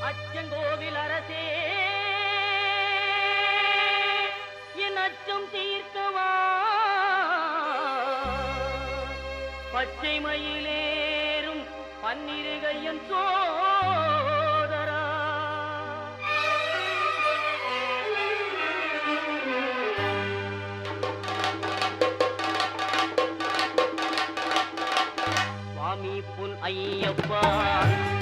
அச்சங்கோவில் அரசே என் அச்சம் தீர்க்கவா பச்சை மயிலேறும் பன்னிருகையன் சோதரா சுவாமி பொன் ஐயப்பா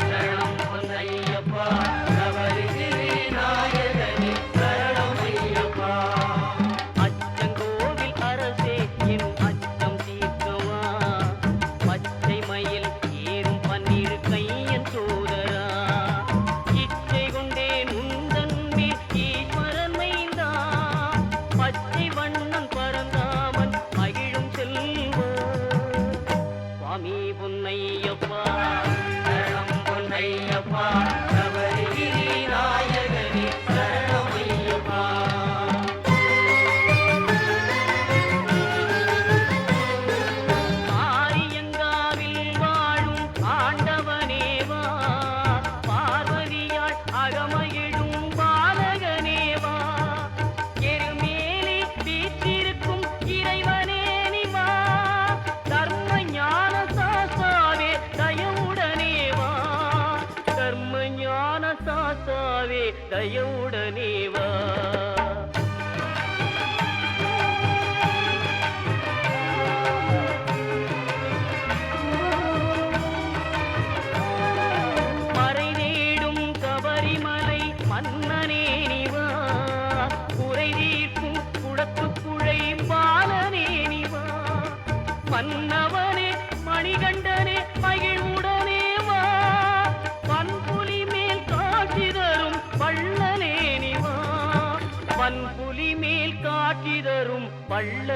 சரணம் பொன் ஐயப்பா நவரிசிறி நாயகனே சரணம் ஐயப்பா அச்சங்கோவில் அரசே என் அச்சம் தீர்க்கவா பச்சை மயில் ஏறும் பன்னிரு கையன் சோதரா இச்சை கொண்டேன் உந்தன் மேல் ஈஸ்வரன் மைந்தா பச்சை வண்ணன் பரந்தாமன் மகிழும் செல்வா சுவாமி பொன்னையப்பா சரணம் பொன்னையப்பா நவரிகிரி நாயகனே சரணம் ஐயப்பா ஆரியங்காவில் வாழும் ஆண்டவனேவா பார்வதியாள் அகமகிழும் பாலகனேவா எருமேலி வீற்றிருக்கும் இறைவனே நிவா தர்ம ஞான சாஸ்தாவே தயவுடனேவா தர்ம ஞான சாஸ்தாவே தயவுடனேவா மறை தேடும் கபரிமலை மன்னனே நிவா குறை தீர்க்கும் குடத்துக்குழை பாலனே நிவா மன்னவனே மணிகண்டனே மகிழ்வுடனே வா பன்புலி மேல் காட்சி தரும் வள்ளலே நிவா பன்புலி மேல் காட்சி தரும் வள்ள